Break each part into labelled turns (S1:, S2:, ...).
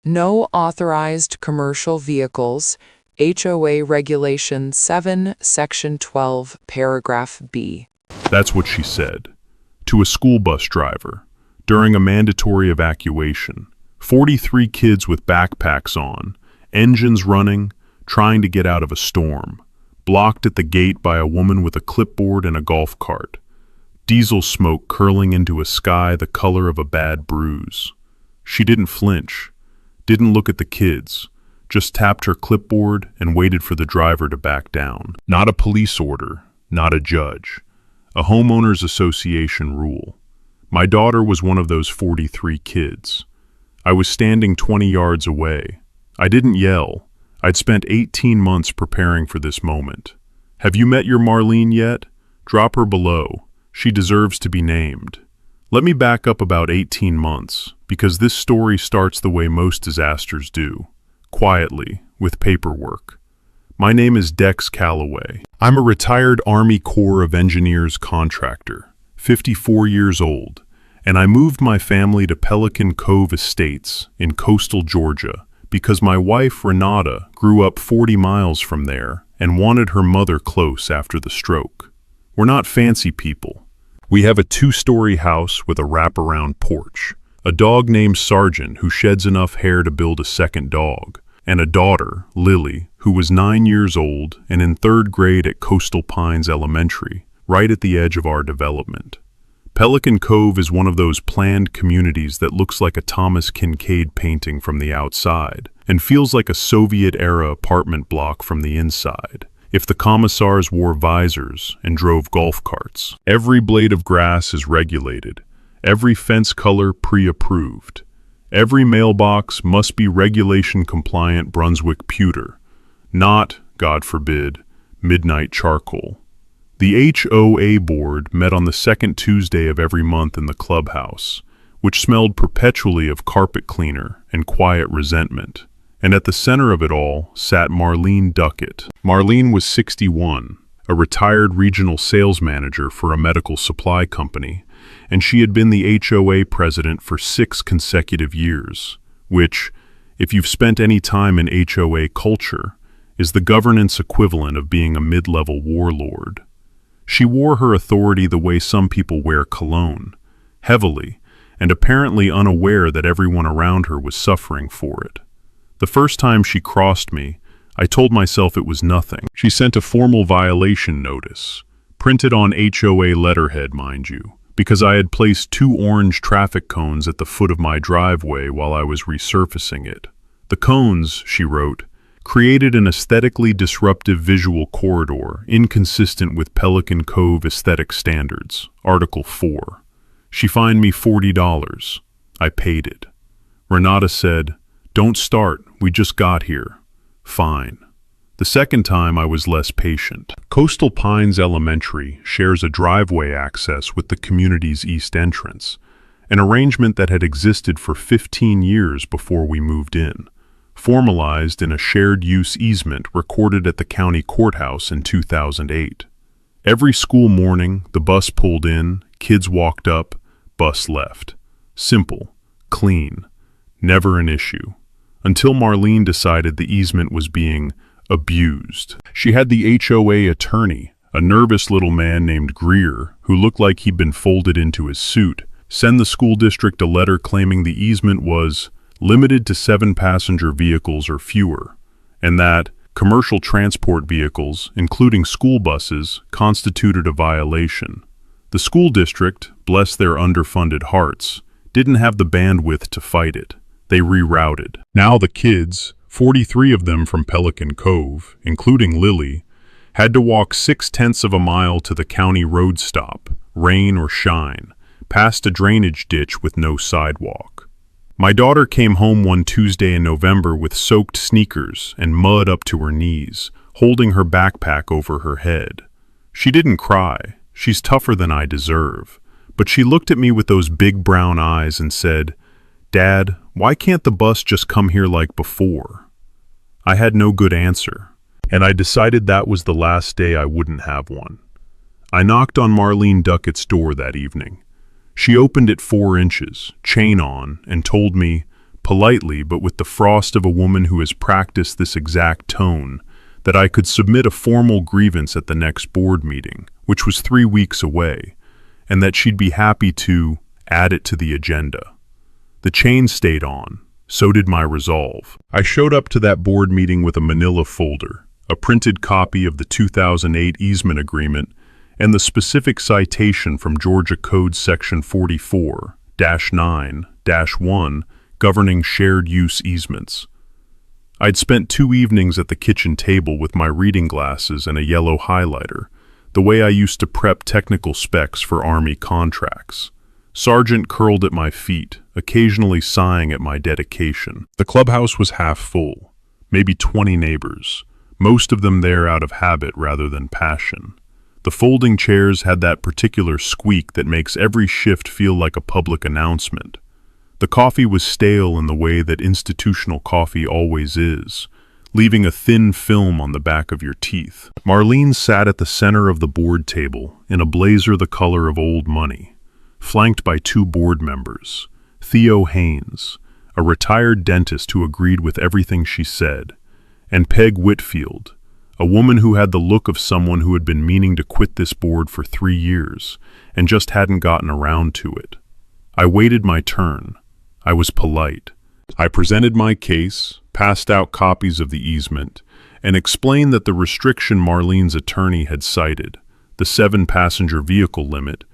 S1: No authorized commercial vehicles, HOA Regulation 7, Section 12, Paragraph B.
S2: That's what she said. To a school bus driver, during a mandatory evacuation, 43 kids with backpacks on, engines running, trying to get out of a storm, blocked at the gate by a woman with a clipboard and a golf cart, diesel smoke curling into a sky the color of a bad bruise. She didn't flinch, didn't look at the kids, just tapped her clipboard and waited for the driver to back down. Not a police order, not a judge. A homeowners association rule. My daughter was one of those 43 kids. I was standing 20 yards away. I didn't yell. I'd spent 18 months preparing for this moment. Have you met your Marlene yet? Drop her below. She deserves to be named. Let me back up about 18 months, because this story starts the way most disasters do. Quietly, with paperwork. My name is Dex Calloway. I'm a retired Army Corps of Engineers contractor, 54 years old, and I moved my family to Pelican Cove Estates in coastal Georgia because my wife, Renata, grew up 40 miles from there and wanted her mother close after the stroke. We're not fancy people. We have a 2-story house with a wraparound porch, a dog named Sergeant who sheds enough hair to build a second dog, and a daughter, Lily, who was 9 years old and in 3rd grade at Coastal Pines Elementary, right at the edge of our development. Pelican Cove is one of those planned communities that looks like a Thomas Kinkade painting from the outside and feels like a Soviet-era apartment block from the inside. If the commissars wore visors and drove golf carts. Every blade of grass is regulated, every fence color pre-approved. Every mailbox must be regulation-compliant Brunswick pewter, not, God forbid, midnight charcoal. The HOA board met on the 2nd Tuesday of every month in the clubhouse, which smelled perpetually of carpet cleaner and quiet resentment. And at the center of it all sat Marlene Duckett. Marlene was 61, a retired regional sales manager for a medical supply company, and she had been the HOA president for 6 consecutive years, which, if you've spent any time in HOA culture, is the governance equivalent of being a mid-level warlord. She wore her authority the way some people wear cologne, heavily, and apparently unaware that everyone around her was suffering for it. The first time she crossed me, I told myself it was nothing. She sent a formal violation notice, printed on HOA letterhead, mind you, because I had placed 2 orange traffic cones at the foot of my driveway while I was resurfacing it. The cones, she wrote, created an aesthetically disruptive visual corridor inconsistent with Pelican Cove aesthetic standards, Article 4. She fined me $40. I paid it. Renata said, "Don't start, we just got here." Fine. The second time I was less patient. Coastal Pines Elementary shares a driveway access with the community's east entrance, an arrangement that had existed for 15 years before we moved in, formalized in a shared-use easement recorded at the county courthouse in 2008. Every school morning, the bus pulled in, kids walked up, bus left. Simple, clean, never an issue. Until Marlene decided the easement was being abused. She had the HOA attorney, a nervous little man named Greer, who looked like he'd been folded into his suit, send the school district a letter claiming the easement was limited to 7 passenger vehicles or fewer, and that commercial transport vehicles, including school buses, constituted a violation. The school district, bless their underfunded hearts, didn't have the bandwidth to fight it. They rerouted. Now the kids, 43 of them from Pelican Cove, including Lily, had to walk 6/10 of a mile to the county road stop, rain or shine, past a drainage ditch with no sidewalk. My daughter came home one Tuesday in November with soaked sneakers and mud up to her knees, holding her backpack over her head. She didn't cry. She's tougher than I deserve. But she looked at me with those big brown eyes and said, "Dad, why can't the bus just come here like before?" I had no good answer, and I decided that was the last day I wouldn't have one. I knocked on Marlene Duckett's door that evening. She opened it 4 inches, chain on, and told me, politely but with the frost of a woman who has practiced this exact tone, that I could submit a formal grievance at the next board meeting, which was 3 weeks away, and that she'd be happy to add it to the agenda. The chain stayed on. So did my resolve. I showed up to that board meeting with a manila folder, a printed copy of the 2008 easement agreement, and the specific citation from Georgia Code Section 44-9-1 governing shared use easements. I'd spent 2 evenings at the kitchen table with my reading glasses and a yellow highlighter, the way I used to prep technical specs for Army contracts. Sergeant curled at my feet, occasionally sighing at my dedication. The clubhouse was half full, maybe 20 neighbors, most of them there out of habit rather than passion. The folding chairs had that particular squeak that makes every shift feel like a public announcement. The coffee was stale in the way that institutional coffee always is, leaving a thin film on the back of your teeth. Marlene sat at the center of the board table in a blazer the color of old money, flanked by 2 board members, Theo Haynes, a retired dentist who agreed with everything she said, and Peg Whitfield, a woman who had the look of someone who had been meaning to quit this board for 3 years and just hadn't gotten around to it. I waited my turn. I was polite. I presented my case, passed out copies of the easement, and explained that the restriction Marlene's attorney had cited, the 7-passenger vehicle limit,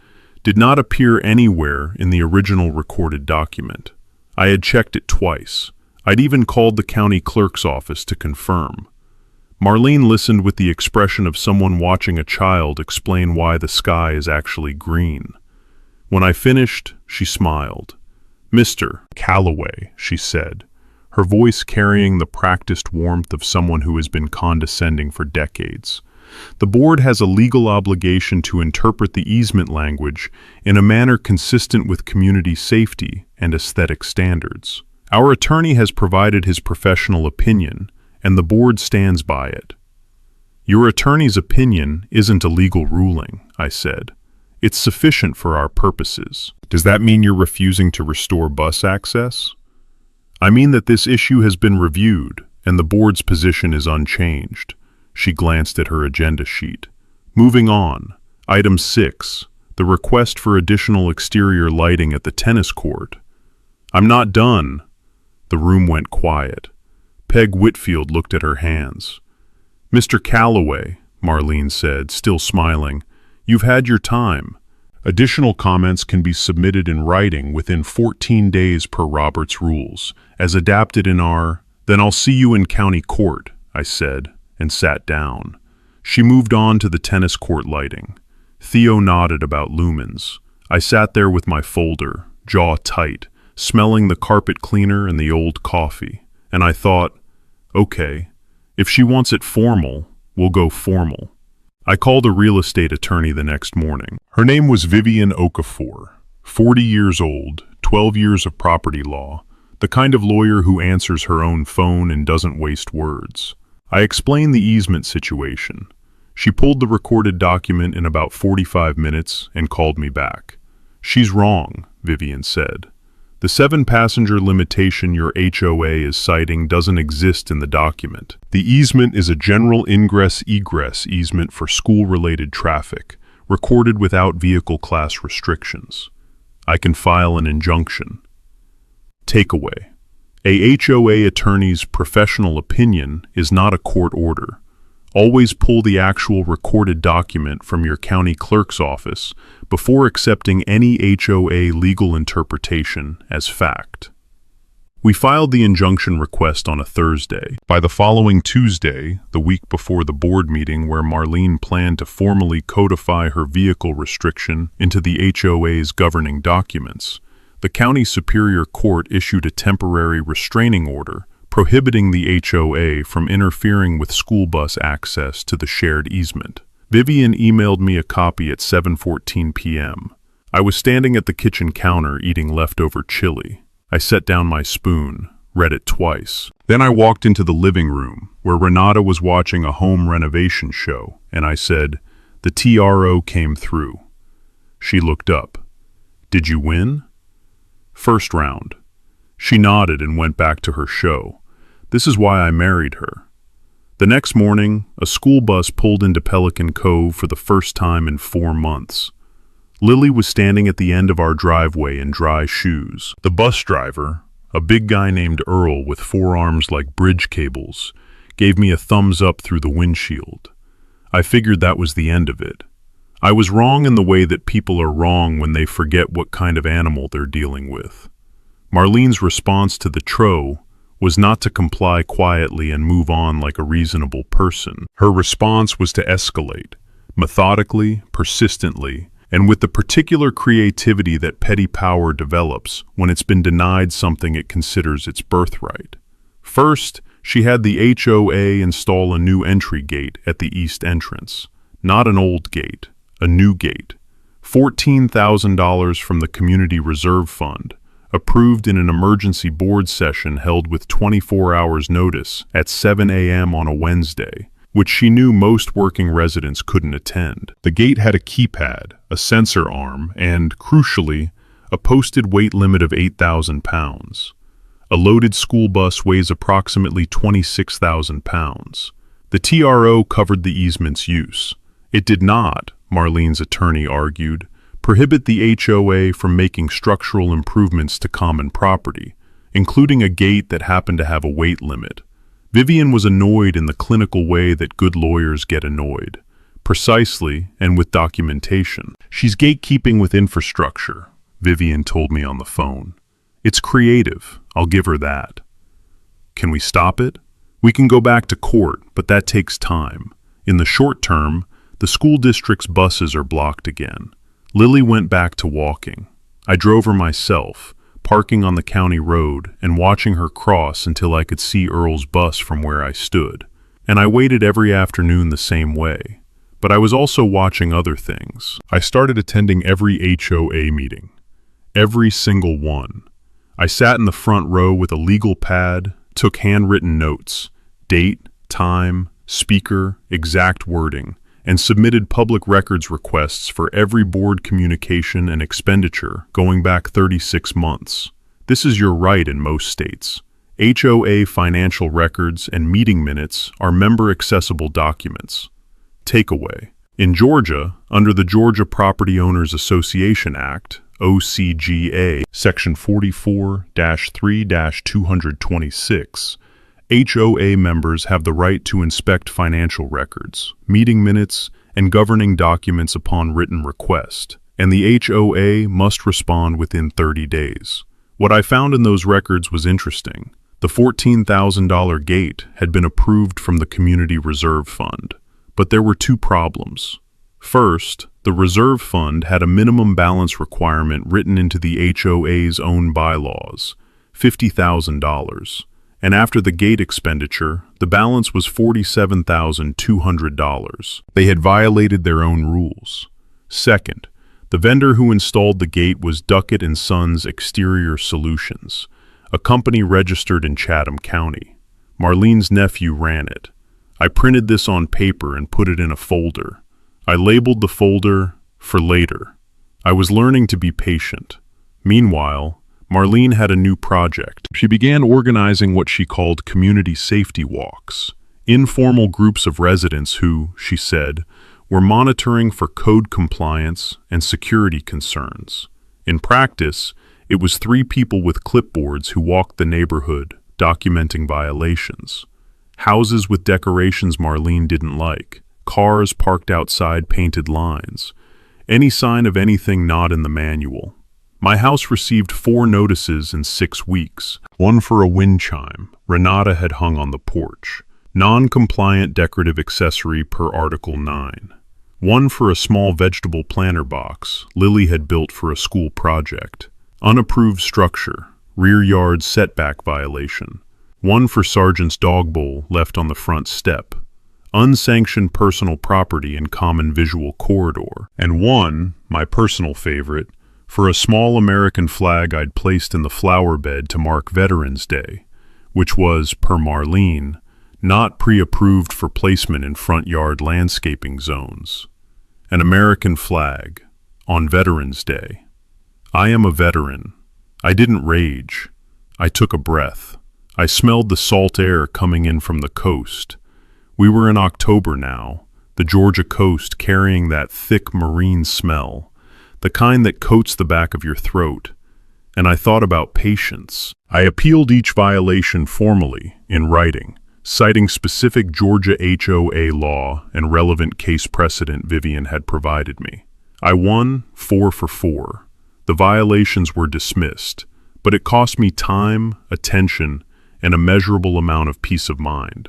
S2: did not appear anywhere in the original recorded document. I had checked it twice. I'd even called the county clerk's office to confirm. Marlene listened with the expression of someone watching a child explain why the sky is actually green. When I finished, she smiled. "Mr. Calloway," she said, her voice carrying the practiced warmth of someone who has been condescending for decades. "The board has a legal obligation to interpret the easement language in a manner consistent with community safety and aesthetic standards. Our attorney has provided his professional opinion, and the board stands by it." "Your attorney's opinion isn't a legal ruling," I said. "It's sufficient for our purposes." "Does that mean you're refusing to restore bus access?" "I mean that this issue has been reviewed, and the board's position is unchanged." She glanced at her agenda sheet. "Moving on. Item 6, the request for additional exterior lighting at the tennis court." "I'm not done." The room went quiet. Peg Whitfield looked at her hands. "Mr. Calloway," Marlene said, still smiling, "you've had your time. Additional comments can be submitted in writing within 14 days per Robert's rules, as adapted in our— "Then I'll see you in county court," I said, and sat down. She moved on to the tennis court lighting. Theo nodded about lumens. I sat there with my folder, jaw tight, smelling the carpet cleaner and the old coffee, and I thought, okay, if she wants it formal, we'll go formal. I called a real estate attorney the next morning. Her name was Vivian Okafor, 40 years old, 12 years of property law, the kind of lawyer who answers her own phone and doesn't waste words. I explained the easement situation. She pulled the recorded document in about 45 minutes and called me back. "She's wrong," Vivian said. "The 7-passenger limitation your HOA is citing doesn't exist in the document. The easement is a general ingress-egress easement for school-related traffic, recorded without vehicle class restrictions. I can file an injunction." Takeaway: a HOA attorney's professional opinion is not a court order. Always pull the actual recorded document from your county clerk's office before accepting any HOA legal interpretation as fact. We filed the injunction request on a Thursday. By the following Tuesday, the week before the board meeting where Marlene planned to formally codify her vehicle restriction into the HOA's governing documents, the County Superior Court issued a temporary restraining order prohibiting the HOA from interfering with school bus access to the shared easement. Vivian emailed me a copy at 7:14 p.m. I was standing at the kitchen counter eating leftover chili. I set down my spoon, read it twice. Then I walked into the living room, where Renata was watching a home renovation show, and I said, "The TRO came through." She looked up. "Did you win?" "First round." She nodded and went back to her show. This is why I married her. The next morning, a school bus pulled into Pelican Cove for the first time in 4 months. Lily was standing at the end of our driveway in dry shoes. The bus driver, a big guy named Earl with forearms like bridge cables, gave me a thumbs up through the windshield. I figured that was the end of it. I was wrong in the way that people are wrong when they forget what kind of animal they're dealing with. Marlene's response to the TRO was not to comply quietly and move on like a reasonable person. Her response was to escalate, methodically, persistently, and with the particular creativity that petty power develops when it's been denied something it considers its birthright. First, she had the HOA install a new entry gate at the east entrance. Not an old gate, a new gate. $14,000 from the Community Reserve Fund, approved in an emergency board session held with 24 hours notice at 7 a.m. on a Wednesday, which she knew most working residents couldn't attend. The gate had a keypad, a sensor arm, and, crucially, a posted weight limit of 8,000 pounds. A loaded school bus weighs approximately 26,000 pounds. The TRO covered the easement's use. It did not, Marlene's attorney argued, prohibit the HOA from making structural improvements to common property, including a gate that happened to have a weight limit. Vivian was annoyed in the clinical way that good lawyers get annoyed, precisely and with documentation. She's gatekeeping with infrastructure, Vivian told me on the phone. It's creative, I'll give her that. Can we stop it? We can go back to court, but that takes time. In the short term, the school district's buses are blocked again. Lily went back to walking. I drove her myself, parking on the county road and watching her cross until I could see Earl's bus from where I stood. And I waited every afternoon the same way. But I was also watching other things. I started attending every HOA meeting. Every single one. I sat in the front row with a legal pad, took handwritten notes, date, time, speaker, exact wording, and submitted public records requests for every board communication and expenditure going back 36 months. This is your right in most states. HOA financial records and meeting minutes are member-accessible documents. Takeaway. In Georgia, under the Georgia Property Owners Association Act, OCGA, Section 44-3-226, HOA members have the right to inspect financial records, meeting minutes, and governing documents upon written request, and the HOA must respond within 30 days. What I found in those records was interesting. The $14,000 gate had been approved from the Community Reserve Fund, but there were 2 problems. First, the reserve fund had a minimum balance requirement written into the HOA's own bylaws, $50,000. And after the gate expenditure, the balance was $47,200. They had violated their own rules. Second, the vendor who installed the gate was Duckett & Sons Exterior Solutions, a company registered in Chatham County. Marlene's nephew ran it. I printed this on paper and put it in a folder. I labeled the folder for later. I was learning to be patient. Meanwhile, Marlene had a new project. She began organizing what she called community safety walks, informal groups of residents who, she said, were monitoring for code compliance and security concerns. In practice, it was 3 people with clipboards who walked the neighborhood, documenting violations. Houses with decorations Marlene didn't like, cars parked outside painted lines, any sign of anything not in the manual. My house received 4 notices in 6 weeks. One for a wind chime Renata had hung on the porch. Non-compliant decorative accessory per Article 9. One for a small vegetable planter box Lily had built for a school project. Unapproved structure, rear yard setback violation. One for Sergeant's dog bowl left on the front step. Unsanctioned personal property in common visual corridor. And one, my personal favorite, for a small American flag I'd placed in the flower bed to mark Veterans Day, which was, per Marlene, not pre-approved for placement in front yard landscaping zones. An American flag, on Veterans Day. I am a veteran. I didn't rage. I took a breath. I smelled the salt air coming in from the coast. We were in October now, the Georgia coast carrying that thick marine smell, the kind that coats the back of your throat. And I thought about patience. I appealed each violation formally, in writing, citing specific Georgia HOA law and relevant case precedent Vivian had provided me. I won 4 for 4. The violations were dismissed, but it cost me time, attention, and a measurable amount of peace of mind.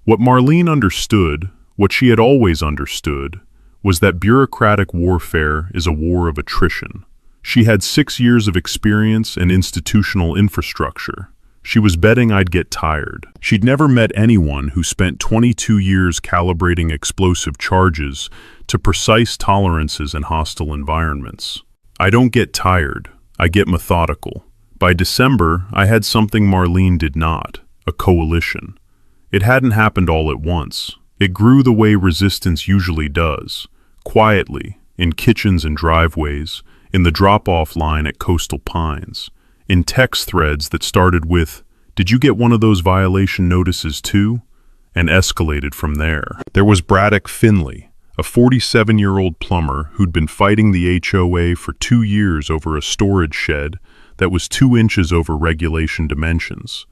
S2: What Marlene understood, what she had always understood, was that bureaucratic warfare is a war of attrition. She had 6 years of experience and institutional infrastructure. She was betting I'd get tired. She'd never met anyone who spent 22 years calibrating explosive charges to precise tolerances in hostile environments. I don't get tired, I get methodical. By December, I had something Marlene did not, a coalition. It hadn't happened all at once. It grew the way resistance usually does, quietly, in kitchens and driveways, in the drop-off line at Coastal Pines, in text threads that started with, "Did you get one of those violation notices too?" and escalated from there. There was Braddock Finley, a 47-year-old plumber who'd been fighting the HOA for 2 years over a storage shed that was 2 inches over regulation dimensions.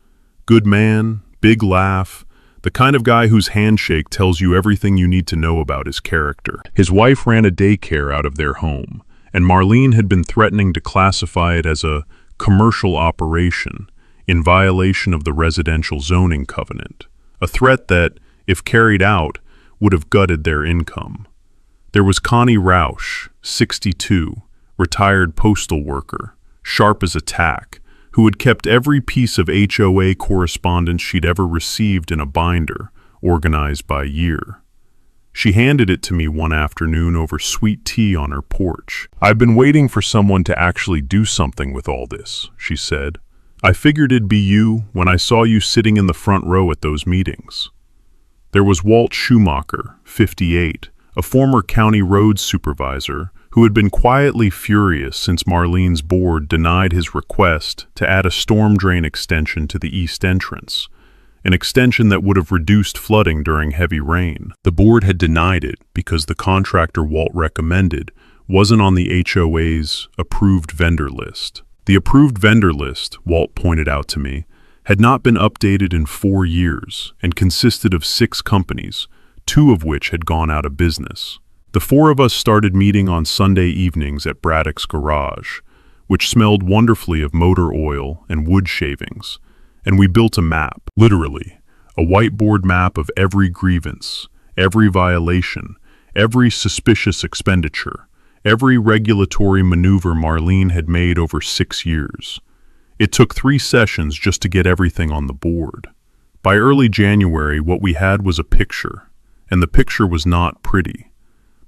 S2: Good man, big laugh, the kind of guy whose handshake tells you everything you need to know about his character. His wife ran a daycare out of their home, and Marlene had been threatening to classify it as a commercial operation in violation of the residential zoning covenant, a threat that, if carried out, would have gutted their income. There was Connie Rausch, 62, retired postal worker, sharp as a tack, who had kept every piece of HOA correspondence she'd ever received in a binder, organized by year. She handed it to me one afternoon over sweet tea on her porch. "I've been waiting for someone to actually do something with all this," she said. "I figured it'd be you when I saw you sitting in the front row at those meetings." There was Walt Schumacher, 58, a former county roads supervisor who had been quietly furious since Marlene's board denied his request to add a storm drain extension to the east entrance, an extension that would have reduced flooding during heavy rain. The board had denied it because the contractor Walt recommended wasn't on the HOA's approved vendor list. The approved vendor list, Walt pointed out to me, had not been updated in 4 years and consisted of 6 companies, 2 of which had gone out of business. The 4 of us started meeting on Sunday evenings at Braddock's garage, which smelled wonderfully of motor oil and wood shavings, and we built a map, literally, a whiteboard map of every grievance, every violation, every suspicious expenditure, every regulatory maneuver Marlene had made over 6 years. It took 3 sessions just to get everything on the board. By early January, what we had was a picture, and the picture was not pretty.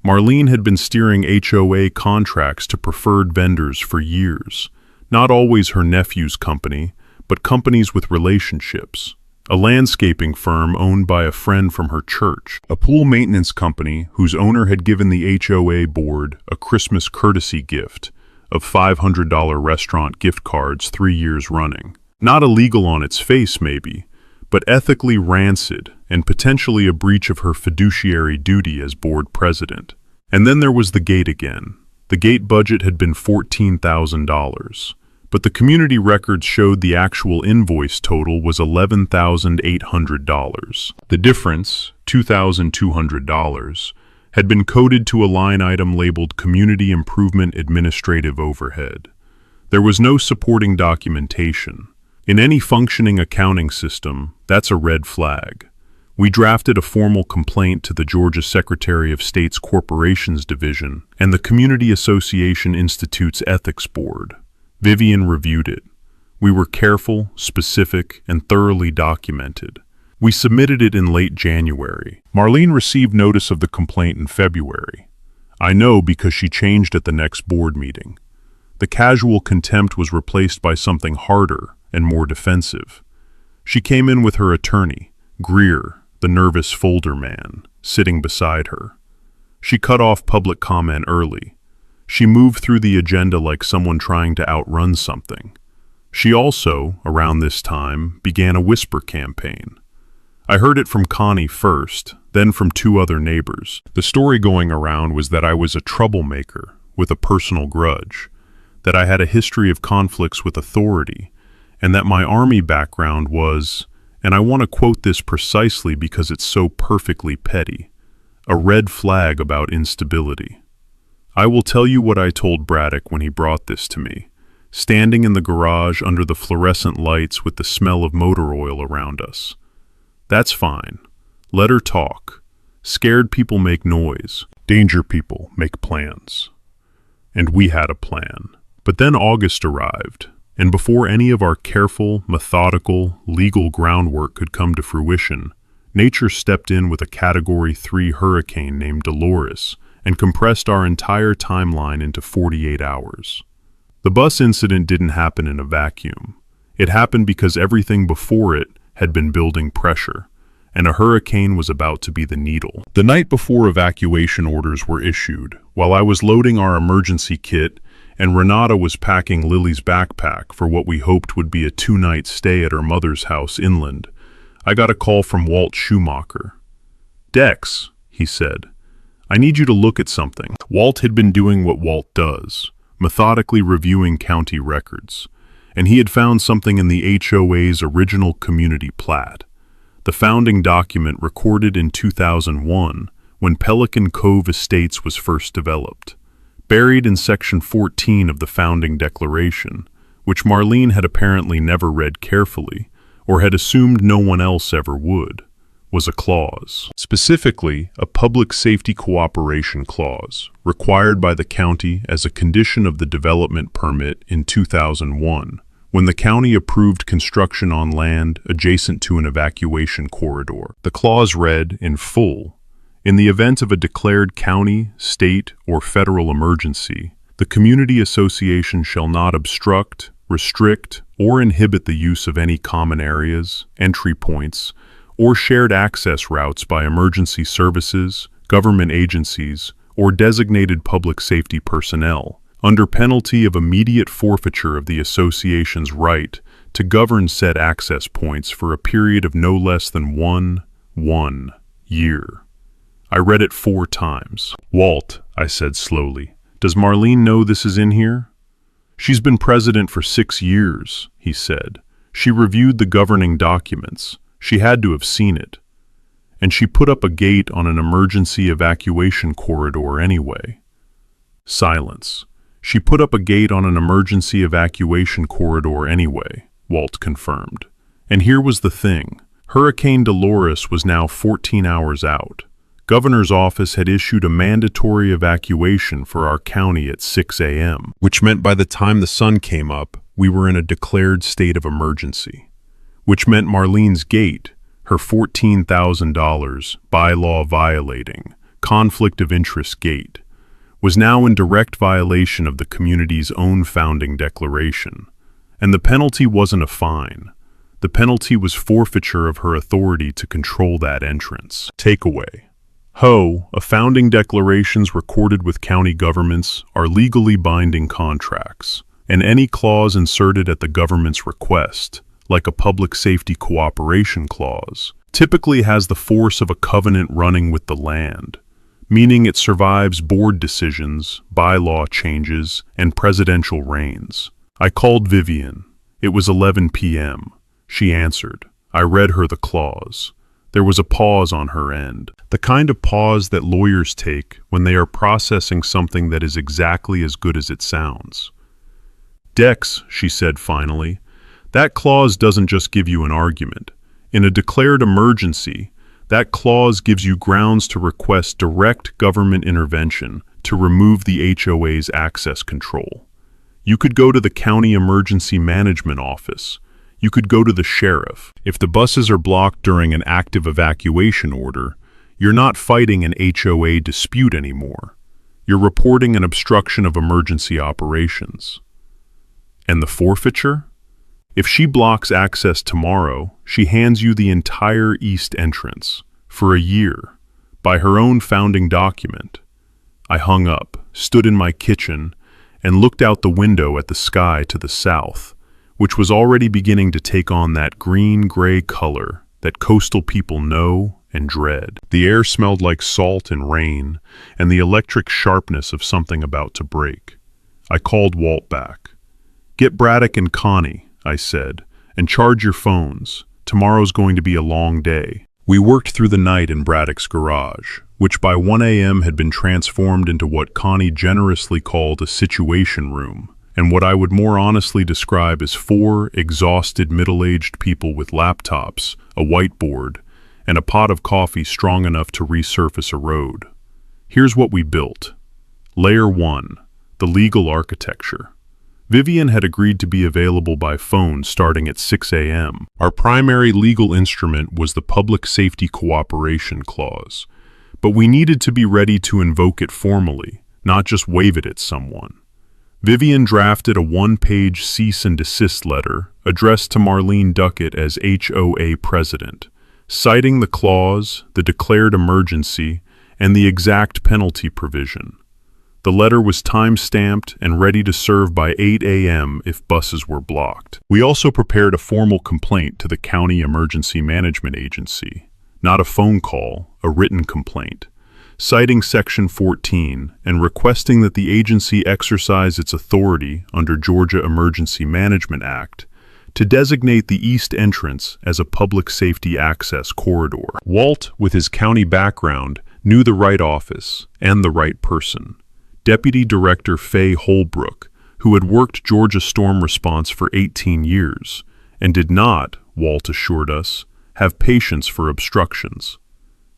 S2: Marlene had been steering HOA contracts to preferred vendors for years, not always her nephew's company, but companies with relationships. A landscaping firm owned by a friend from her church, a pool maintenance company whose owner had given the HOA board a Christmas courtesy gift of $500 restaurant gift cards 3 years running. Not illegal on its face, maybe, but ethically rancid and potentially a breach of her fiduciary duty as board president. And then there was the gate again. The gate budget had been $14,000, but the community records showed the actual invoice total was $11,800. The difference, $2,200, had been coded to a line item labeled Community Improvement Administrative Overhead. There was no supporting documentation. In any functioning accounting system, that's a red flag. We drafted a formal complaint to the Georgia Secretary of State's Corporations Division and the Community Association Institute's Ethics Board. Vivian reviewed it. We were careful, specific, and thoroughly documented. We submitted it in late January. Marlene received notice of the complaint in February. I know because she changed at the next board meeting. The casual contempt was replaced by something harder and more defensive. She came in with her attorney, Greer, the nervous folder man, sitting beside her. She cut off public comment early. She moved through the agenda like someone trying to outrun something. She also, around this time, began a whisper campaign. I heard it from Connie first, then from two other neighbors. The story going around was that I was a troublemaker with a personal grudge, that I had a history of conflicts with authority, and that my army background was, and I want to quote this precisely because it's so perfectly petty, a red flag about instability. I will tell you what I told Braddock when he brought this to me, standing in the garage under the fluorescent lights with the smell of motor oil around us. That's fine. Let her talk. Scared people make noise. Danger people make plans. And we had a plan. But then August arrived, and before any of our careful, methodical, legal groundwork could come to fruition, nature stepped in with a Category 3 hurricane named Dolores and compressed our entire timeline into 48 hours. The bus incident didn't happen in a vacuum. It happened because everything before it had been building pressure, and a hurricane was about to be the needle. The night before evacuation orders were issued, while I was loading our emergency kit and Renata was packing Lily's backpack for what we hoped would be a 2-night stay at her mother's house inland, I got a call from Walt Schumacher. "Dex," he said, "I need you to look at something." Walt had been doing what Walt does, methodically reviewing county records, and he had found something in the HOA's original community plat, the founding document recorded in 2001 when Pelican Cove Estates was first developed. Buried in Section 14 of the Founding Declaration, which Marlene had apparently never read carefully, or had assumed no one else ever would, was a clause. Specifically, a public safety cooperation clause, required by the county as a condition of the development permit in 2001, when the county approved construction on land adjacent to an evacuation corridor. The clause read, in full, "In the event of a declared county, state, or federal emergency, the community association shall not obstruct, restrict, or inhibit the use of any common areas, entry points, or shared access routes by emergency services, government agencies, or designated public safety personnel, under penalty of immediate forfeiture of the association's right to govern said access points for a period of no less than one year." I read it 4 times. "Walt," I said slowly, "does Marlene know this is in here?" "She's been president for 6 years," he said. "She reviewed the governing documents. She had to have seen it. And she put up a gate on an emergency evacuation corridor anyway." Silence. "She put up a gate on an emergency evacuation corridor anyway," Walt confirmed. And here was the thing. Hurricane Dolores was now 14 hours out. Governor's office had issued a mandatory evacuation for our county at 6 a.m., which meant by the time the sun came up, we were in a declared state of emergency. Which meant Marlene's gate, her $14,000 bylaw violating, conflict of interest gate, was now in direct violation of the community's own founding declaration. And the penalty wasn't a fine. The penalty was forfeiture of her authority to control that entrance. Takeaway. HOA founding declarations recorded with county governments are legally binding contracts, and any clause inserted at the government's request, like a public safety cooperation clause, typically has the force of a covenant running with the land, meaning it survives board decisions, bylaw changes, and presidential reigns. I called Vivian. It was 11 p.m. She answered. I read her the clause. There was a pause on her end, the kind of pause that lawyers take when they are processing something that is exactly as good as it sounds. "Dex," she said finally, "that clause doesn't just give you an argument. In a declared emergency, that clause gives you grounds to request direct government intervention to remove the HOA's access control. You could go to the county emergency management office. You could go to the sheriff. If the buses are blocked during an active evacuation order, you're not fighting an HOA dispute anymore. You're reporting an obstruction of emergency operations." And the forfeiture? If she blocks access tomorrow, she hands you the entire east entrance, for a year, by her own founding document. I hung up, stood in my kitchen, and looked out the window at the sky to the south, which was already beginning to take on that green-gray color that coastal people know and dread. The air smelled like salt and rain, and the electric sharpness of something about to break. I called Walt back. "Get Braddock and Connie," I said, "and charge your phones. Tomorrow's going to be a long day." We worked through the night in Braddock's garage, which by 1 a.m. had been transformed into what Connie generously called a situation room, and what I would more honestly describe as 4 exhausted middle-aged people with laptops, a whiteboard, and a pot of coffee strong enough to resurface a road. Here's what we built. Layer 1, the legal architecture. Vivian had agreed to be available by phone starting at 6 a.m. Our primary legal instrument was the Public Safety Cooperation Clause, but we needed to be ready to invoke it formally, not just wave it at someone. Vivian drafted a 1-page cease and desist letter addressed to Marlene Duckett as HOA president, citing the clause, the declared emergency, and the exact penalty provision. The letter was time-stamped and ready to serve by 8 a.m. if buses were blocked. We also prepared a formal complaint to the County Emergency Management Agency, not a phone call, a written complaint, citing Section 14 and requesting that the agency exercise its authority under Georgia Emergency Management Act to designate the east entrance as a public safety access corridor. Walt, with his county background, knew the right office and the right person. Deputy Director Faye Holbrook, who had worked Georgia storm response for 18 years, and did not, Walt assured us, have patience for obstructions.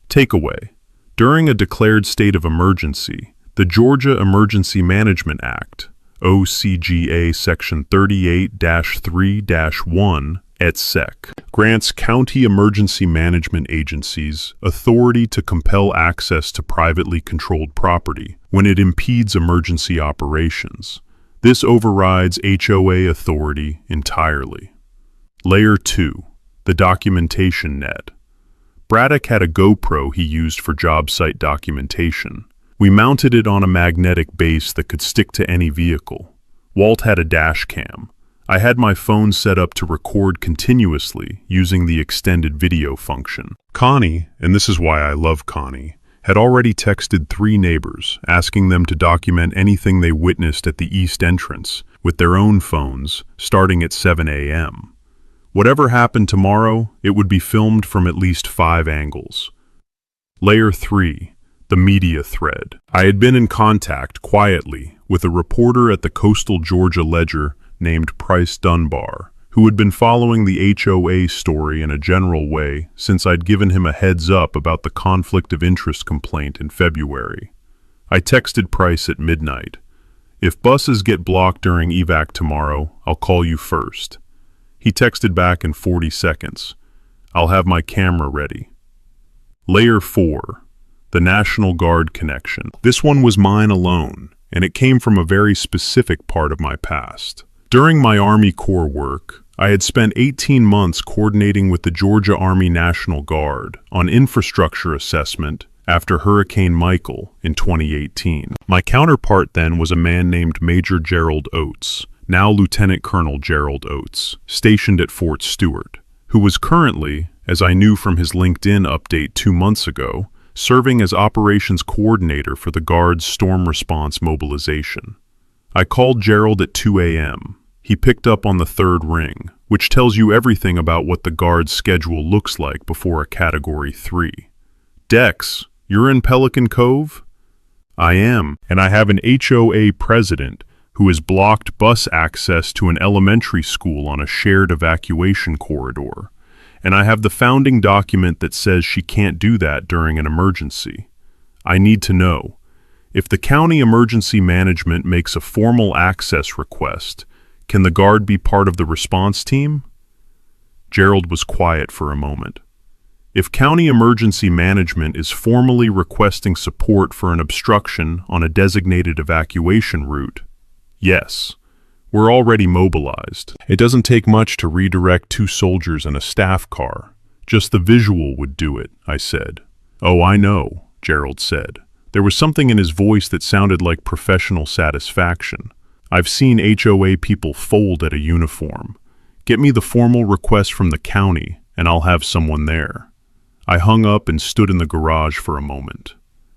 S2: Takeaway. During a declared state of emergency, the Georgia Emergency Management Act, OCGA Section 38-3-1, et sec., grants county emergency management agencies authority to compel access to privately controlled property when it impedes emergency operations. This overrides HOA authority entirely. Layer 2, the documentation net. Braddock had a GoPro he used for job site documentation. We mounted it on a magnetic base that could stick to any vehicle. Walt had a dash cam. I had my phone set up to record continuously using the extended video function. Connie, and this is why I love Connie, had already texted 3 neighbors asking them to document anything they witnessed at the east entrance with their own phones starting at 7 a.m. Whatever happened tomorrow, it would be filmed from at least 5 angles. Layer 3, the media thread. I had been in contact, quietly, with a reporter at the Coastal Georgia Ledger named Price Dunbar, who had been following the HOA story in a general way since I'd given him a heads up about the conflict of interest complaint in February. I texted Price at midnight. "If buses get blocked during evac tomorrow, I'll call you first." He texted back in 40 seconds. "I'll have my camera ready." Layer 4, the National Guard connection. This one was mine alone, and it came from a very specific part of my past. During my Army Corps work, I had spent 18 months coordinating with the Georgia Army National Guard on infrastructure assessment after Hurricane Michael in 2018. My counterpart then was a man named Major Gerald Oates, now Lieutenant Colonel Gerald Oates, stationed at Fort Stewart, who was currently, as I knew from his LinkedIn update 2 months ago, serving as operations coordinator for the Guard's storm response mobilization. I called Gerald at 2 a.m. He picked up on the 3rd ring, which tells you everything about what the Guard's schedule looks like before a Category 3. "Dex, you're in Pelican Cove?" "I am, and I have an HOA president who has blocked bus access to an elementary school on a shared evacuation corridor. And I have the founding document that says she can't do that during an emergency. I need to know, if the county emergency management makes a formal access request, can the Guard be part of the response team?" Gerald was quiet for a moment. "If county emergency management is formally requesting support for an obstruction on a designated evacuation route, yes. We're already mobilized. It doesn't take much to redirect 2 soldiers and a staff car. Just the visual would do it," I said. "Oh, I know," Gerald said. There was something in his voice that sounded like professional satisfaction. "I've seen HOA people fold at a uniform. Get me the formal request from the county, and I'll have someone there. I hung up and stood in the garage for a moment.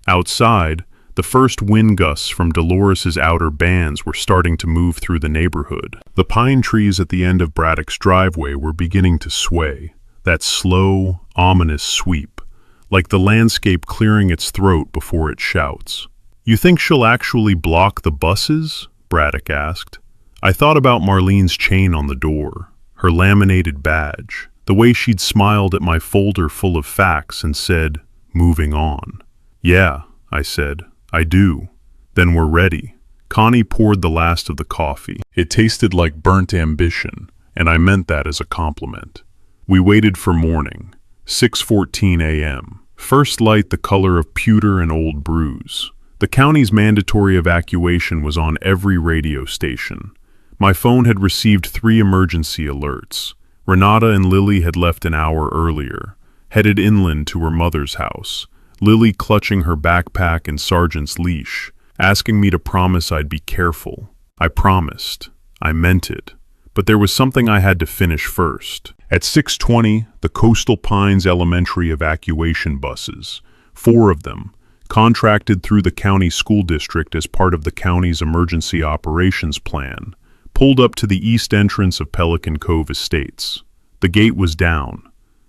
S2: Outside, the first wind gusts from Dolores's outer bands were starting to move through the neighborhood. The pine trees at the end of Braddock's driveway were beginning to sway, that slow, ominous sweep, like the landscape clearing its throat before it shouts. "You think she'll actually block the buses?" Braddock asked. I thought about Marlene's chain on the door, her laminated badge, the way she'd smiled at my folder full of facts and said, "Moving on." "Yeah," I said, "I do." "Then we're ready." Connie poured the last of the coffee. It tasted like burnt ambition, and I meant that as a compliment. We waited for morning, 6:14 a.m. First light the color of pewter and old brews. The county's mandatory evacuation was on every radio station. My phone had received 3 emergency alerts. Renata and Lily had left an hour earlier, headed inland to her mother's house, Lily clutching her backpack and sergeant's leash, asking me to promise I'd be careful. I promised. I meant it. But there was something I had to finish first. At 6:20, the Coastal Pines Elementary evacuation buses, 4 of them, contracted through the county school district as part of the county's emergency operations plan, pulled up to the east entrance of Pelican Cove Estates. The gate was down,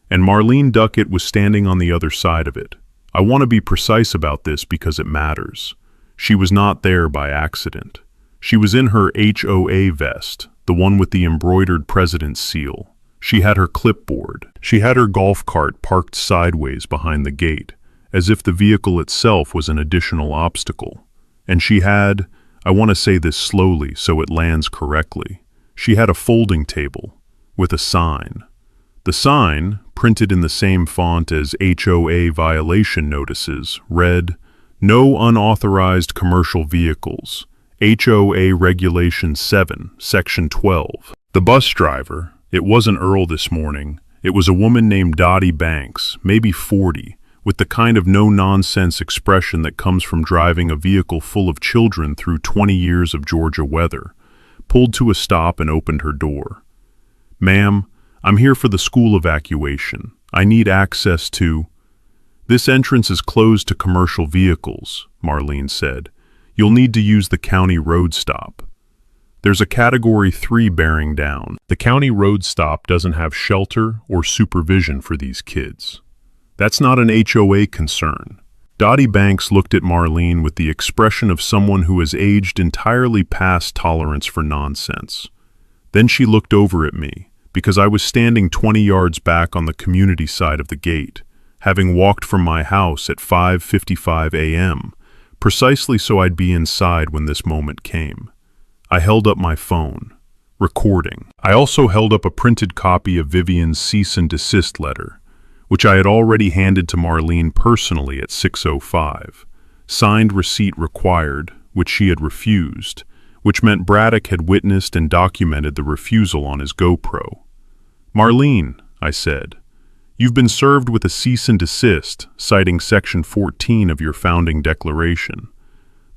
S2: and Marlene Duckett was standing on the other side of it. I want to be precise about this because it matters. She was not there by accident. She was in her HOA vest, the one with the embroidered president's seal. She had her clipboard. She had her golf cart parked sideways behind the gate, as if the vehicle itself was an additional obstacle. And she had, I want to say this slowly so it lands correctly, she had a folding table with a sign. The sign, printed in the same font as HOA violation notices, read, "No unauthorized commercial vehicles. HOA Regulation 7, Section 12. The bus driver, it wasn't Earl this morning, it was a woman named Dottie Banks, maybe 40, with the kind of no-nonsense expression that comes from driving a vehicle full of children through 20 years of Georgia weather, pulled to a stop and opened her door. "Ma'am, I'm here for the school evacuation. I need access to—" "This entrance is closed to commercial vehicles," Marlene said. "You'll need to use the county road stop. There's a Category 3 bearing down. The county road stop doesn't have shelter or supervision for these kids. That's not an HOA concern." Dottie Banks looked at Marlene with the expression of someone who has aged entirely past tolerance for nonsense. Then she looked over at me, because I was standing 20 yards back on the community side of the gate, having walked from my house at 5:55 a.m., precisely so I'd be inside when this moment came. I held up my phone, recording. I also held up a printed copy of Vivian's cease and desist letter, which I had already handed to Marlene personally at 6:05. Signed receipt required, which she had refused, which meant Braddock had witnessed and documented the refusal on his GoPro. "Marlene," I said, "you've been served with a cease and desist, citing Section 14 of your founding declaration.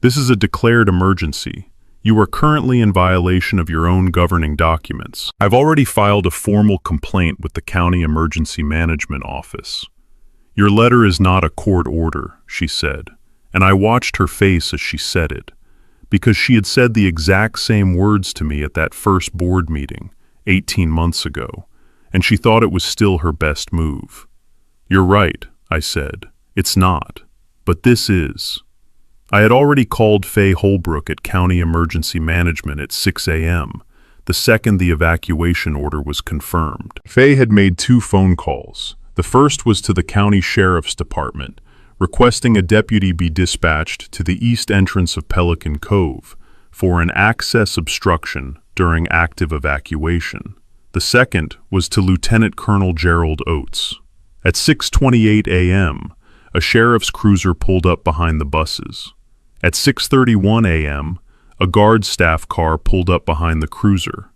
S2: This is a declared emergency. You are currently in violation of your own governing documents. I've already filed a formal complaint with the County Emergency Management Office." "Your letter is not a court order," she said, and I watched her face as she said it, because she had said the exact same words to me at that first board meeting, 18 months ago, and she thought it was still her best move. "You're right," I said. "It's not. But this is." I had already called Faye Holbrook at County Emergency Management at 6 a.m., the second the evacuation order was confirmed. Faye had made 2 phone calls. The first was to the County Sheriff's Department, requesting a deputy be dispatched to the east entrance of Pelican Cove for an access obstruction during active evacuation. The second was to Lieutenant Colonel Gerald Oates. At 6:28 a.m., a sheriff's cruiser pulled up behind the buses. At 6:31 a.m., a guard staff car pulled up behind the cruiser.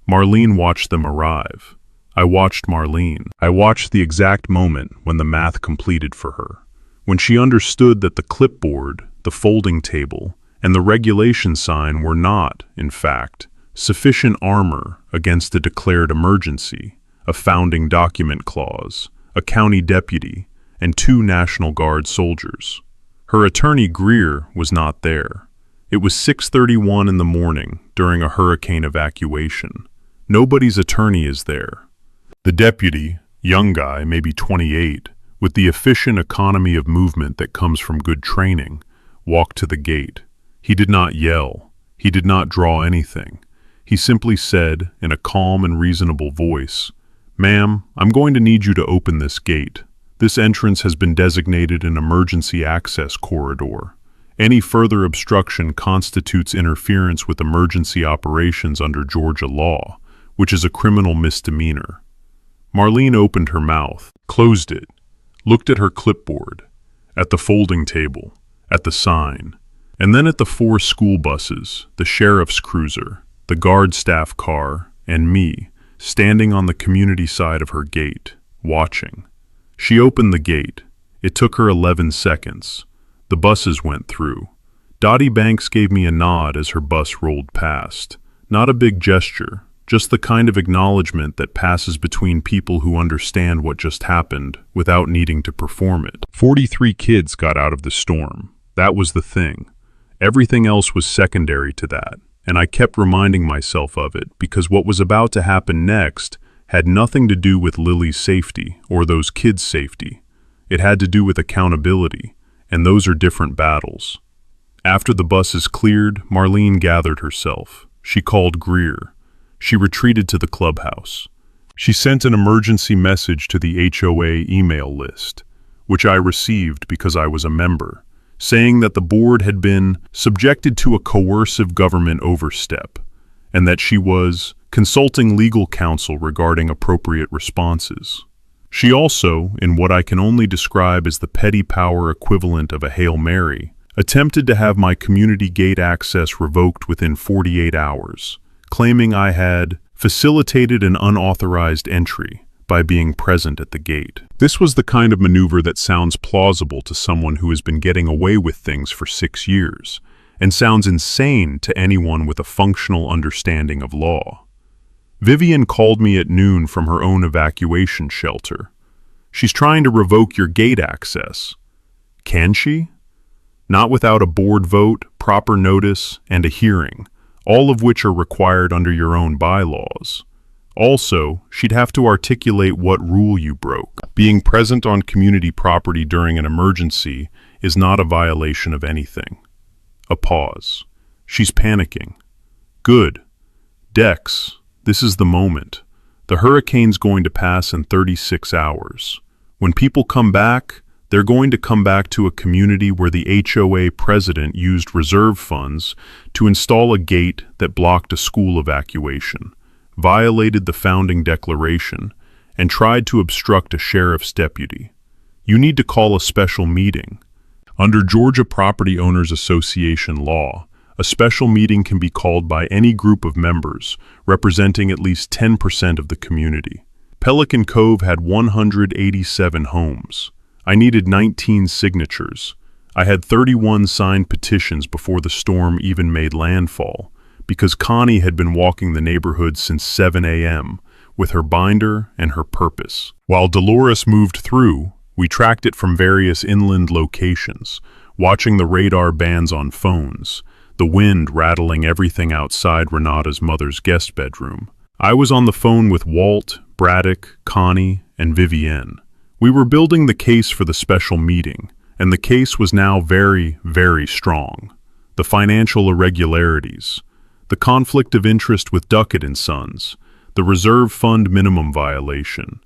S2: Marlene watched them arrive. I watched Marlene. I watched the exact moment when the math completed for her, when she understood that the clipboard, the folding table, and the regulation sign were not, in fact, sufficient armor against a declared emergency, a founding document clause, a county deputy, and 2 National Guard soldiers. Her attorney Greer was not there. It was 6:31 in the morning during a hurricane evacuation. Nobody's attorney is there. The deputy, young guy, maybe 28, with the efficient economy of movement that comes from good training, walked to the gate. He did not yell. He did not draw anything. He simply said, in a calm and reasonable voice, "Ma'am, I'm going to need you to open this gate. This entrance has been designated an emergency access corridor. Any further obstruction constitutes interference with emergency operations under Georgia law, which is a criminal misdemeanor." Marlene opened her mouth, closed it, looked at her clipboard, at the folding table, at the sign, and then at the 4 school buses, the sheriff's cruiser, the guard staff car, and me, standing on the community side of her gate, watching. She opened the gate. It took her 11 seconds. The buses went through. Dottie Banks gave me a nod as her bus rolled past. Not a big gesture, just the kind of acknowledgement that passes between people who understand what just happened without needing to perform it. 43 kids got out of the storm. That was the thing. Everything else was secondary to that, and I kept reminding myself of it because what was about to happen next had nothing to do with Lily's safety or those kids' safety. It had to do with accountability, and those are different battles. After the buses cleared, Marlene gathered herself. She called Greer. She retreated to the clubhouse. She sent an emergency message to the HOA email list, which I received because I was a member, saying that the board had been subjected to a coercive government overstep, and that she was consulting legal counsel regarding appropriate responses. She also, in what I can only describe as the petty power equivalent of a Hail Mary, attempted to have my community gate access revoked within 48 hours, claiming I had facilitated an unauthorized entry by being present at the gate. This was the kind of maneuver that sounds plausible to someone who has been getting away with things for 6 years, and sounds insane to anyone with a functional understanding of law. Vivian called me at noon from her own evacuation shelter. She's trying to revoke your gate access. Can she? Not without a board vote, proper notice, and a hearing, all of which are required under your own bylaws. Also, she'd have to articulate what rule you broke. Being present on community property during an emergency is not a violation of anything. A pause. She's panicking. Good. Dex, this is the moment. The hurricane's going to pass in 36 hours. When people come back, they're going to come back to a community where the HOA president used reserve funds to install a gate that blocked a school evacuation, violated the founding declaration, and tried to obstruct a sheriff's deputy. You need to call a special meeting. Under Georgia Property Owners Association law, a special meeting can be called by any group of members representing at least 10% of the community. Pelican Cove had 187 homes. I needed 19 signatures. I had 31 signed petitions before the storm even made landfall, because Connie had been walking the neighborhood since 7 a.m. with her binder and her purpose. While Dolores moved through, we tracked it from various inland locations, watching the radar bands on phones, the wind rattling everything outside Renata's mother's guest bedroom. I was on the phone with Walt, Braddock, Connie, and Vivienne. We were building the case for the special meeting, and the case was now very, very strong. The financial irregularities, the conflict of interest with Duckett and Sons, the reserve fund minimum violation,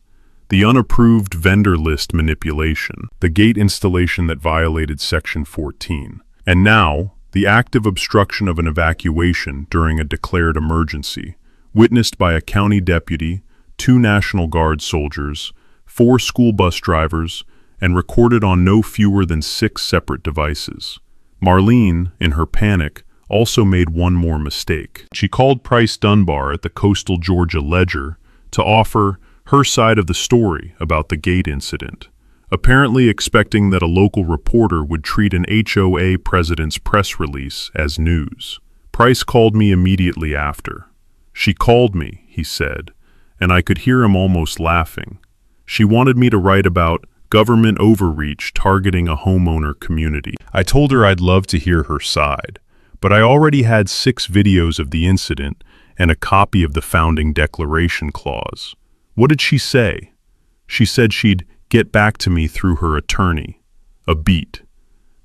S2: the unapproved vendor list manipulation, the gate installation that violated Section 14, and now the active obstruction of an evacuation during a declared emergency, witnessed by a county deputy, 2 National Guard soldiers, 4 school bus drivers, and recorded on no fewer than 6 separate devices. Marlene, in her panic, also made one more mistake. She called Price Dunbar at the Coastal Georgia Ledger to offer her side of the story about the gate incident, apparently expecting that a local reporter would treat an HOA president's press release as news. Price called me immediately after. She called me, he said, and I could hear him almost laughing. She wanted me to write about government overreach targeting a homeowner community. I told her I'd love to hear her side, but I already had 6 videos of the incident and a copy of the founding declaration clause. What did she say? She said she'd get back to me through her attorney. A beat.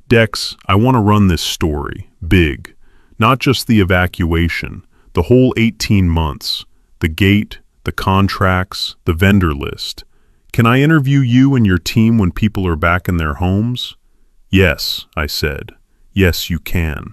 S2: Dex, I want to run this story, big. Not just the evacuation, the whole 18 months, the gate, the contracts, the vendor list. Can I interview you and your team when people are back in their homes? Yes, I said. Yes, you can.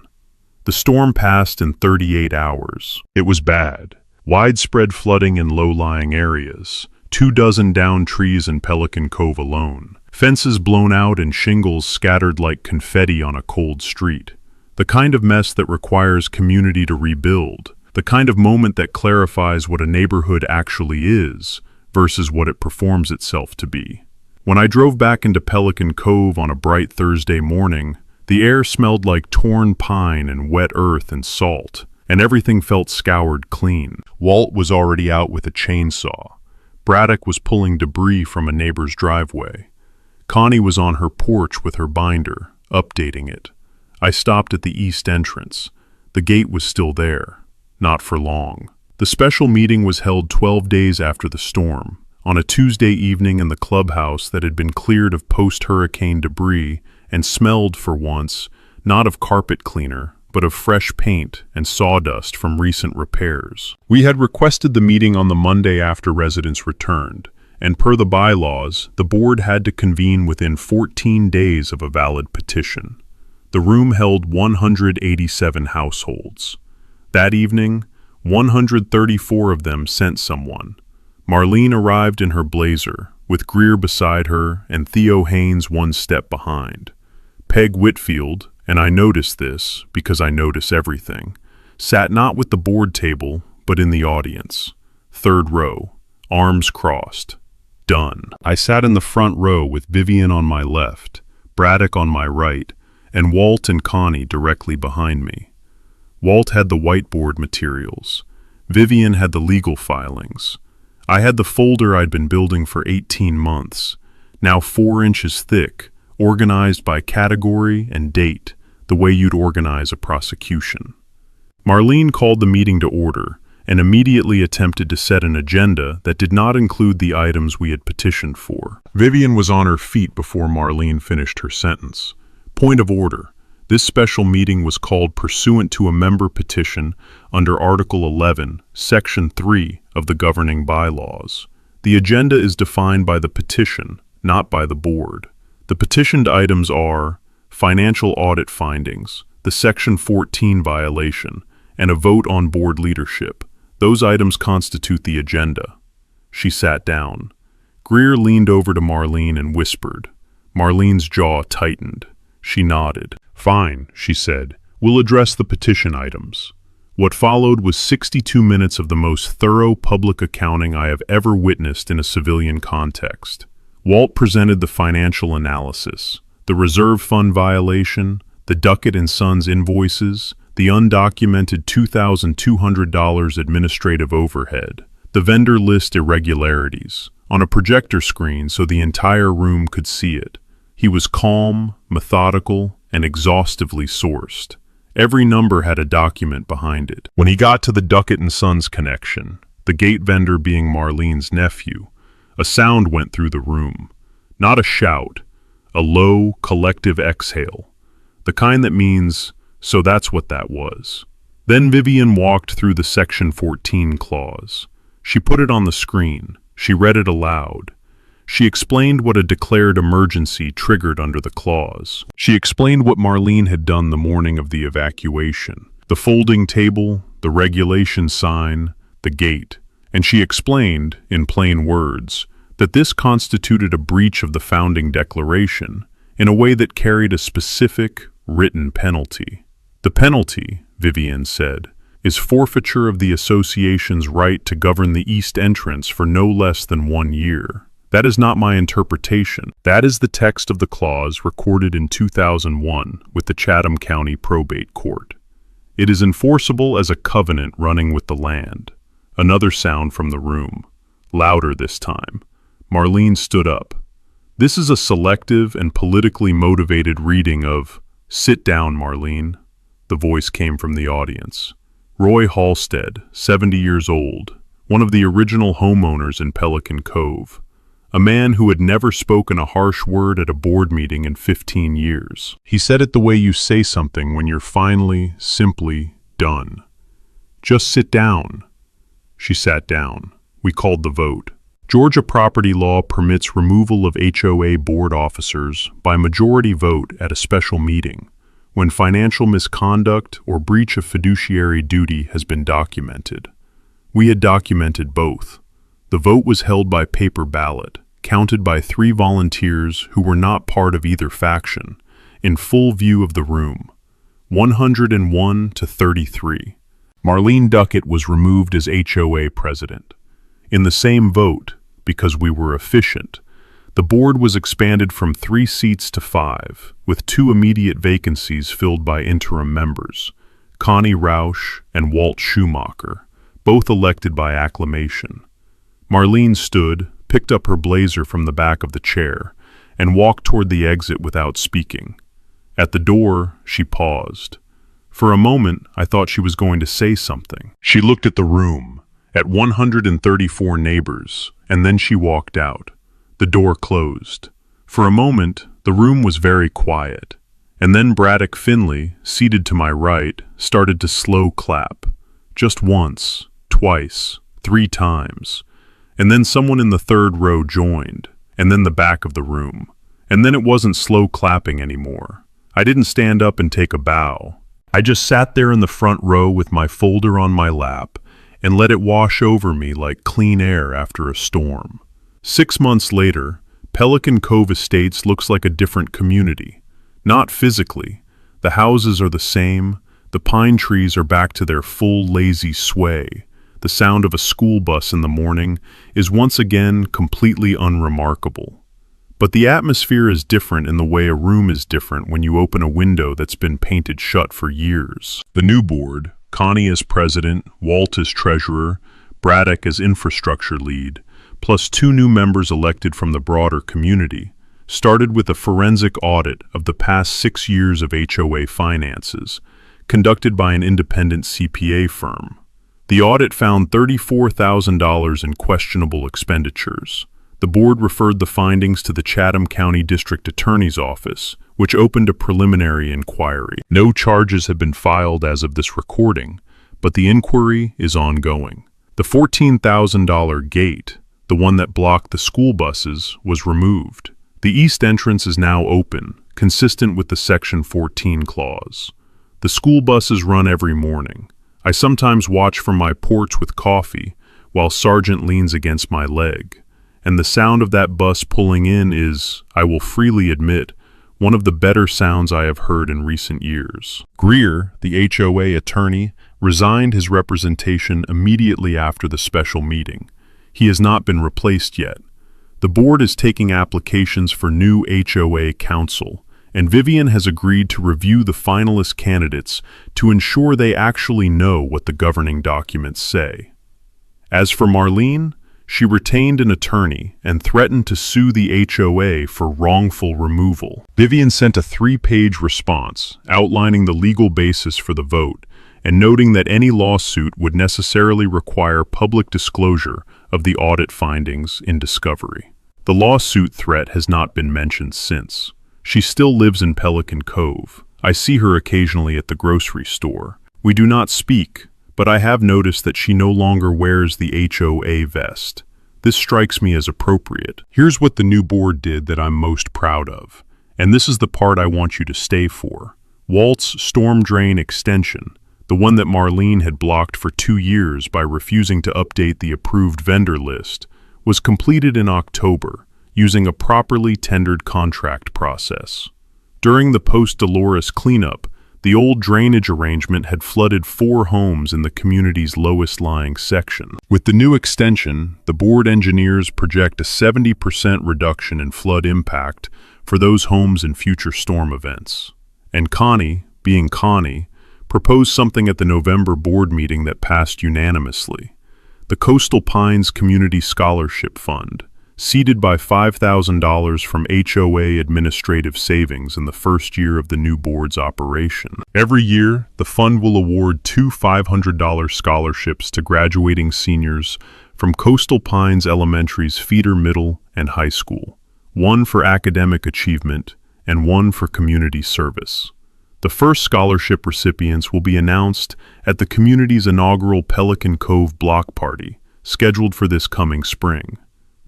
S2: The storm passed in 38 hours. It was bad. Widespread flooding in low-lying areas. 24 downed trees in Pelican Cove alone. Fences blown out and shingles scattered like confetti on a cold street. The kind of mess that requires community to rebuild. The kind of moment that clarifies what a neighborhood actually is versus what it performs itself to be. When I drove back into Pelican Cove on a bright Thursday morning, the air smelled like torn pine and wet earth and salt, and everything felt scoured clean. Walt was already out with a chainsaw. Braddock was pulling debris from a neighbor's driveway. Connie was on her porch with her binder, updating it. I stopped at the east entrance. The gate was still there. Not for long. The special meeting was held 12 days after the storm, on a Tuesday evening in the clubhouse that had been cleared of post-hurricane debris and smelled, for once, not of carpet cleaner, but of fresh paint and sawdust from recent repairs. We had requested the meeting on the Monday after residents returned, and per the bylaws, the board had to convene within 14 days of a valid petition. The room held 187 households. That evening, 134 of them sent someone. Marlene arrived in her blazer, with Greer beside her and Theo Haynes one step behind. Peg Whitfield, and I noticed this because I notice everything, sat not with the board table, but in the audience. 3rd row, arms crossed. Done. I sat in the front row with Vivian on my left, Braddock on my right, and Walt and Connie directly behind me. Walt had the whiteboard materials. Vivian had the legal filings. I had the folder I'd been building for 18 months, now 4 inches thick, organized by category and date, the way you'd organize a prosecution. Marlene called the meeting to order and immediately attempted to set an agenda that did not include the items we had petitioned for. Vivian was on her feet before Marlene finished her sentence. Point of order. This special meeting was called pursuant to a member petition under Article 11, Section 3 of the governing bylaws. The agenda is defined by the petition, not by the board. The petitioned items are financial audit findings, the Section 14 violation, and a vote on board leadership. Those items constitute the agenda. She sat down. Greer leaned over to Marlene and whispered. Marlene's jaw tightened. She nodded. Fine, she said. We'll address the petition items. What followed was 62 minutes of the most thorough public accounting I have ever witnessed in a civilian context. Walt presented the financial analysis, the reserve fund violation, the Duckett and Sons invoices, the undocumented $2,200 administrative overhead, the vendor list irregularities, on a projector screen so the entire room could see it. He was calm, methodical, and exhaustively sourced. Every number had a document behind it. When he got to the Duckett and Sons connection, the gate vendor being Marlene's nephew, a sound went through the room. Not a shout, a low, collective exhale. The kind that means, so that's what that was. Then Vivian walked through the Section 14 clause. She put it on the screen. She read it aloud. She explained what a declared emergency triggered under the clause. She explained what Marlene had done the morning of the evacuation. The folding table, the regulation sign, the gate. And she explained, in plain words, that this constituted a breach of the founding declaration in a way that carried a specific, written penalty. The penalty, Vivian said, is forfeiture of the association's right to govern the east entrance for no less than 1 year. That is not my interpretation. That is the text of the clause recorded in 2001 with the Chatham County Probate Court. It is enforceable as a covenant running with the land. Another sound from the room, louder this time. Marlene stood up. "This is a selective and politically motivated reading of—" "Sit down, Marlene," the voice came from the audience. Roy Halstead, 70 years old, one of the original homeowners in Pelican Cove. A man who had never spoken a harsh word at a board meeting in 15 years. He said it the way you say something when you're finally, simply done. "Just sit down." She sat down. We called the vote. Georgia property law permits removal of HOA board officers by majority vote at a special meeting when financial misconduct or breach of fiduciary duty has been documented. We had documented both. The vote was held by paper ballot, counted by 3 volunteers who were not part of either faction, in full view of the room. 101 to 33. Marlene Duckett was removed as HOA president. In the same vote, because we were efficient, the board was expanded from 3 seats to 5, with 2 immediate vacancies filled by interim members, Connie Rausch and Walt Schumacher, both elected by acclamation. Marlene stood, picked up her blazer from the back of the chair, and walked toward the exit without speaking. At the door, she paused. For a moment, I thought she was going to say something. She looked at the room, at 134 neighbors, and then she walked out. The door closed. For a moment, the room was very quiet, and then Braddock Finley, seated to my right, started to slow clap. Just once, twice, 3 times. And then someone in the 3rd row joined, and then the back of the room. And then it wasn't slow clapping anymore. I didn't stand up and take a bow. I just sat there in the front row with my folder on my lap and let it wash over me like clean air after a storm. 6 months later, Pelican Cove Estates looks like a different community. Not physically. The houses are the same. The pine trees are back to their full lazy sway. The sound of a school bus in the morning is once again completely unremarkable. But the atmosphere is different in the way a room is different when you open a window that's been painted shut for years. The new board, Connie as president, Walt as treasurer, Braddock as infrastructure lead, plus 2 new members elected from the broader community, started with a forensic audit of the past 6 years of HOA finances, conducted by an independent CPA firm. The audit found $34,000 in questionable expenditures. The board referred the findings to the Chatham County District Attorney's Office, which opened a preliminary inquiry. No charges have been filed as of this recording, but the inquiry is ongoing. The $14,000 gate, the one that blocked the school buses, was removed. The east entrance is now open, consistent with the Section 14 clause. The school buses run every morning. I sometimes watch from my porch with coffee, while Sergeant leans against my leg. And the sound of that bus pulling in is, I will freely admit, one of the better sounds I have heard in recent years. Greer, the HOA attorney, resigned his representation immediately after the special meeting. He has not been replaced yet. The board is taking applications for new HOA counsel, and Vivian has agreed to review the finalist candidates to ensure they actually know what the governing documents say. As for Marlene, she retained an attorney and threatened to sue the HOA for wrongful removal. Vivian sent a 3-page response outlining the legal basis for the vote and noting that any lawsuit would necessarily require public disclosure of the audit findings in discovery. The lawsuit threat has not been mentioned since. She still lives in Pelican Cove. I see her occasionally at the grocery store. We do not speak, but I have noticed that she no longer wears the HOA vest. This strikes me as appropriate. Here's what the new board did that I'm most proud of, and this is the part I want you to stay for. Walt's storm drain extension, the one that Marlene had blocked for 2 years by refusing to update the approved vendor list, was completed in October using a properly tendered contract process. During the post-Dolores cleanup, the old drainage arrangement had flooded 4 homes in the community's lowest-lying section. With the new extension, the board engineers project a 70% reduction in flood impact for those homes in future storm events. And Connie, being Connie, proposed something at the November board meeting that passed unanimously. the Coastal Pines Community Scholarship Fund, seeded by $5,000 from HOA administrative savings in the first year of the new board's operation. Every year, the fund will award two $500 scholarships to graduating seniors from Coastal Pines Elementary's feeder middle and high school, one for academic achievement and one for community service. The first scholarship recipients will be announced at the community's inaugural Pelican Cove block party, scheduled for this coming spring.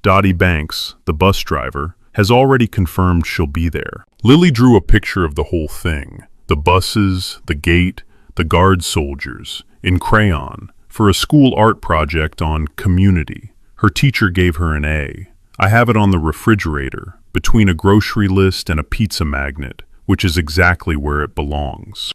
S2: Dottie Banks, the bus driver, has already confirmed she'll be there. Lily drew a picture of the whole thing, the buses, the gate, the guard soldiers, in crayon, for a school art project on community. Her teacher gave her an A. I have it on the refrigerator, between a grocery list and a pizza magnet, which is exactly where it belongs.